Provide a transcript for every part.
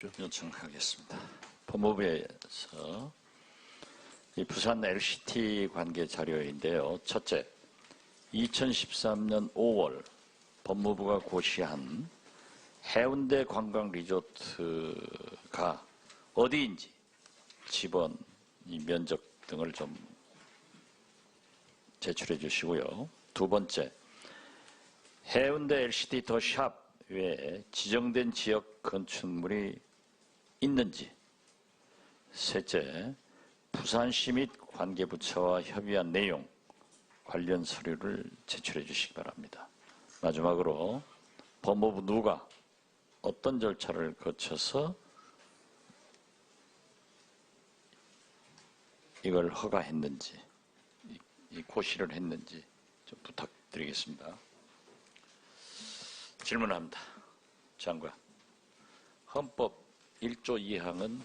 요청하겠습니다. 법무부에서 이 부산 LCT 관계 자료인데요. 첫째, 2013년 5월 법무부가 고시한 해운대 관광 리조트가 어디인지 지번, 면적 등을 좀 제출해 주시고요. 두 번째, 해운대 LCT 더 샵 외에 지정된 지역 건축물이 있는지. 셋째, 부산시 및 관계부처와 협의한 내용, 관련 서류를 제출해 주시기 바랍니다. 마지막으로 법무부 누가 어떤 절차를 거쳐서 이걸 허가했는지, 이 고시를 했는지 좀 부탁드리겠습니다. 질문합니다. 장관, 헌법 1조 2항은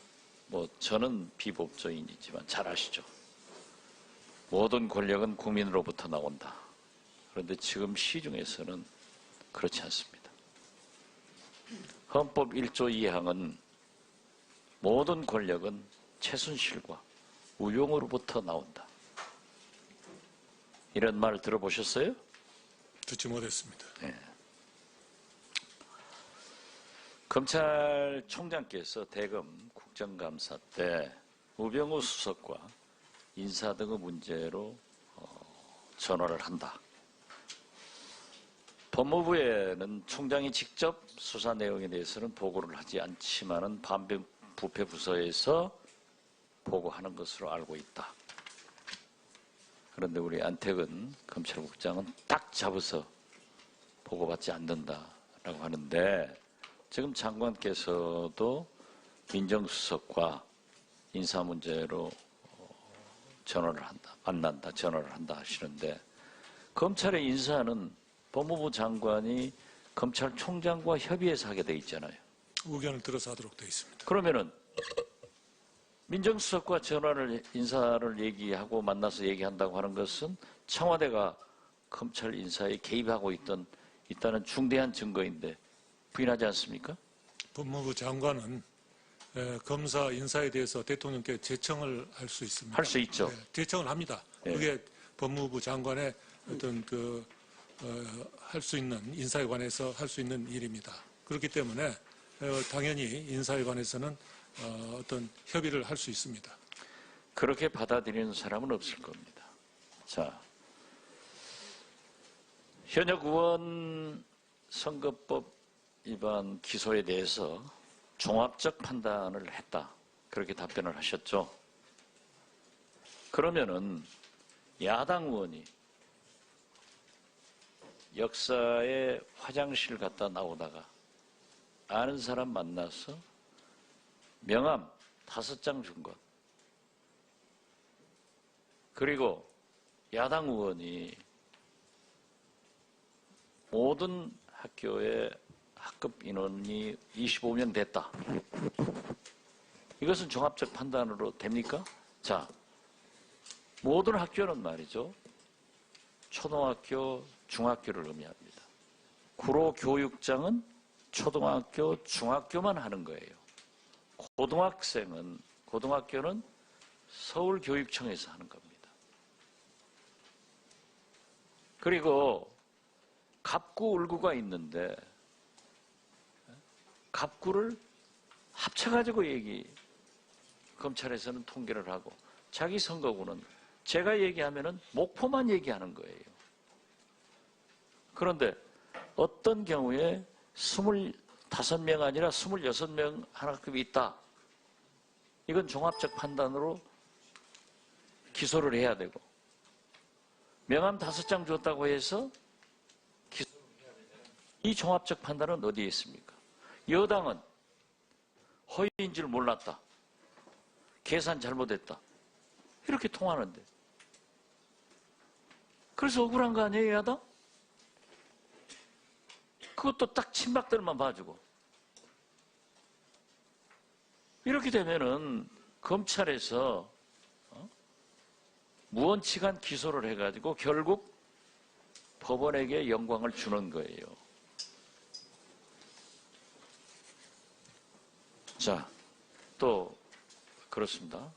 저는 비법조인이지만 잘 아시죠? 모든 권력은 국민으로부터 나온다. 그런데 지금 시중에서는 그렇지 않습니다. 헌법 1조 2항은 모든 권력은 최순실과 우용우로부터 나온다. 이런 말 들어보셨어요? 듣지 못했습니다. 네. 검찰총장께서 대검 국정감사 때 우병우 수석과 인사 등의 문제로 전화를 한다. 법무부에는 총장이 직접 수사 내용에 대해서는 보고를 하지 않지만은 부패 부서에서 보고하는 것으로 알고 있다. 그런데 우리 안택은 검찰국장은 딱 잡아서 보고받지 않는다라고 하는데, 지금 장관께서도 민정수석과 인사 문제로 전화를 한다 하시는데, 검찰의 인사는 법무부 장관이 검찰총장과 협의해서 하게 돼 있잖아요. 의견을 들어서 하도록 되어 있습니다. 그러면은 민정수석과 인사를 얘기하고 만나서 얘기한다고 하는 것은 청와대가 검찰 인사에 개입하고 있다는 중대한 증거인데 부인하지 않습니까? 법무부 장관은 검사 인사에 대해서 대통령께 제청을 할 수 있습니다. 할 수 있죠. 네, 제청을 합니다. 네. 그게 법무부 장관의 어떤 할 수 있는, 인사에 관해서 할 수 있는 일입니다. 그렇기 때문에 당연히 인사에 관해서는 어떤 협의를 할 수 있습니다. 그렇게 받아들이는 사람은 없을 겁니다. 자, 현역 의원 선거법 위반 기소에 대해서 종합적 판단을 했다. 그렇게 답변을 하셨죠. 그러면은 야당 의원이 역사에 화장실 갔다 나오다가 아는 사람 만나서 명함 5장 준 것, 그리고 야당 의원이 모든 학교에 학급 인원이 25명 됐다. 이것은 종합적 판단으로 됩니까? 자, 모든 학교는 말이죠. 초등학교, 중학교를 의미합니다. 구로교육장은 초등학교, 중학교만 하는 거예요. 고등학교는 서울교육청에서 하는 겁니다. 그리고 갑구, 울구가 있는데 갑구를 합쳐가지고 검찰에서는 통계를 하고, 자기 선거구는 제가 얘기하면은 목포만 얘기하는 거예요. 그런데 어떤 경우에 25명 아니라 26명 하나급이 있다. 이건 종합적 판단으로 기소를 해야 되고, 명함 5장 줬다고 해서 기소를 해야 되잖아요. 이 종합적 판단은 어디에 있습니까? 여당은 허위인 줄 몰랐다. 계산 잘못했다. 이렇게 통하는데. 그래서 억울한 거 아니에요, 야당? 그것도 딱 친박들만 봐주고. 이렇게 되면은 검찰에서 무언치간 기소를 해가지고 결국 법원에게 영광을 주는 거예요. 자, 또 그렇습니다.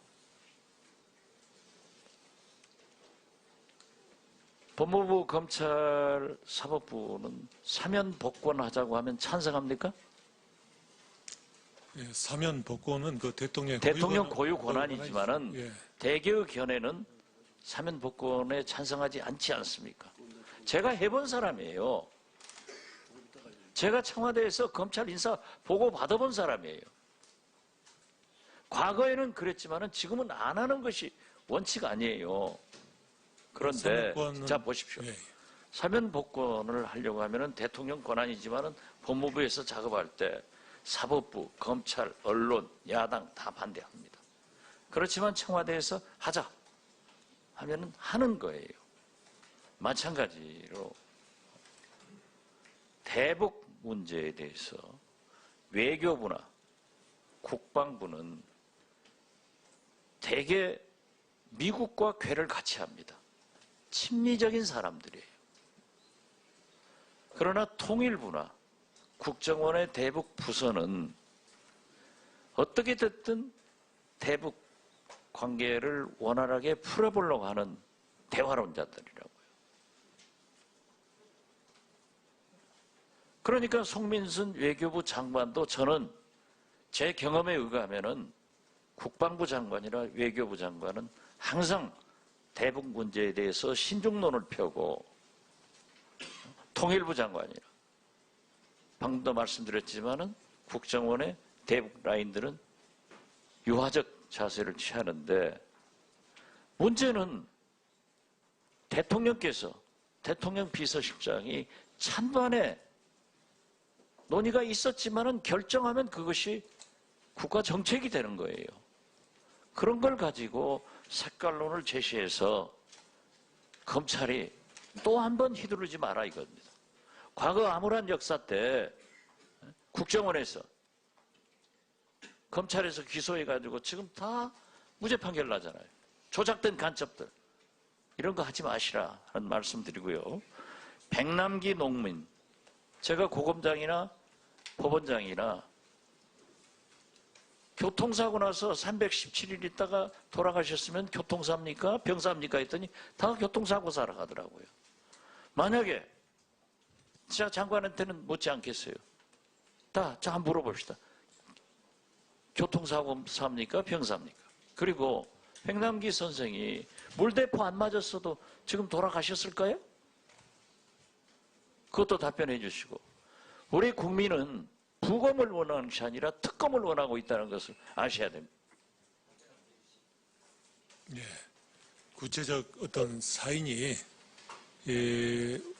법무부 검찰 사법부는 사면 복권하자고 하면 찬성합니까? 예, 사면 복권은 그 대통령 고유 권한이지만은 예. 대개의 견해는 사면 복권에 찬성하지 않지 않습니까? 제가 해본 사람이에요. 제가 청와대에서 검찰 인사 보고 받아본 사람이에요. 과거에는 그랬지만은 지금은 안 하는 것이 원칙 아니에요. 그런데 자 보십시오. 예. 사면 복권을 하려고 하면은 대통령 권한이지만은 법무부에서 작업할 때 사법부, 검찰, 언론, 야당 다 반대합니다. 그렇지만 청와대에서 하자 하면은 하는 거예요. 마찬가지로 대북 문제에 대해서 외교부나 국방부는 대개 미국과 궤를 같이 합니다. 친미적인 사람들이에요. 그러나 통일부나 국정원의 대북 부서는 어떻게 됐든 대북 관계를 원활하게 풀어보려고 하는 대화론자들이라고요. 그러니까 송민순 외교부 장관도 저는 제 경험에 의하면은 국방부 장관이나 외교부 장관은 항상 대북 문제에 대해서 신중론을 펴고 통일부 장관이나 방금도 말씀드렸지만은 국정원의 대북 라인들은 유화적 자세를 취하는데 문제는 대통령께서 대통령 비서실장이 찬반에 논의가 있었지만은 결정하면 그것이 국가 정책이 되는 거예요. 그런 걸 가지고 색깔론을 제시해서 검찰이 또 한 번 휘두르지 마라 이겁니다. 과거 암울한 역사 때 국정원에서 검찰에서 기소해가지고 지금 다 무죄 판결 나잖아요. 조작된 간첩들 이런 거 하지 마시라 하는 말씀 드리고요. 백남기 농민 제가 고검장이나 법원장이나 교통사고 나서 317일 있다가 돌아가셨으면 교통사입니까? 병사입니까? 했더니 다 교통사고 사러 가더라고요. 만약에 진짜 장관한테는 묻지 않겠어요. 자, 한번 물어봅시다. 교통사고 사입니까? 병사입니까? 그리고 백남기 선생이 물대포 안 맞았어도 지금 돌아가셨을까요? 그것도 답변해 주시고 우리 국민은 부검을 원하는 것이 아니라 특검을 원하고 있다는 것을 아셔야 됩니다. 예, 구체적 어떤 사인이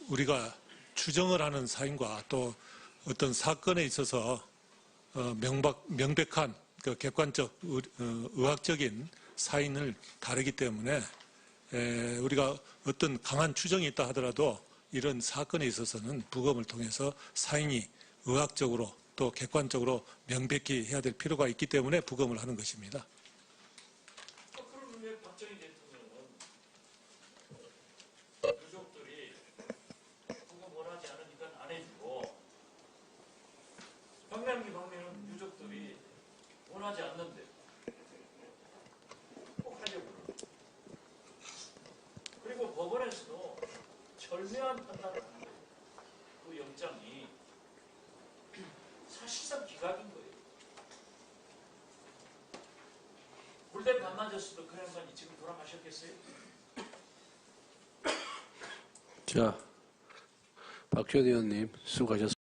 우리가 추정을 하는 사인과 또 어떤 사건에 있어서 명백한 그 객관적 의학적인 사인을 다르기 때문에 우리가 어떤 강한 추정이 있다 하더라도 이런 사건에 있어서는 부검을 통해서 사인이 의학적으로 또 객관적으로 명백히 해야 될 필요가 있기 때문에 부검을 하는 것입니다. 그럼 왜 박정희 대통령은 유족들이 부검 원하지 않으니까 안 해주고 백남기 방면은 유족들이 원하지 않는데 꼭 하려고 그래요. 그리고 법원에서도 절묘한 판단을 하는 거예요. 그 영장이 사실상 기각인 거예요. 물대포 안 맞았어도 그 양반이 지금 돌아가셨겠어요? 자, 박주현 의원님 수고하셨습니다.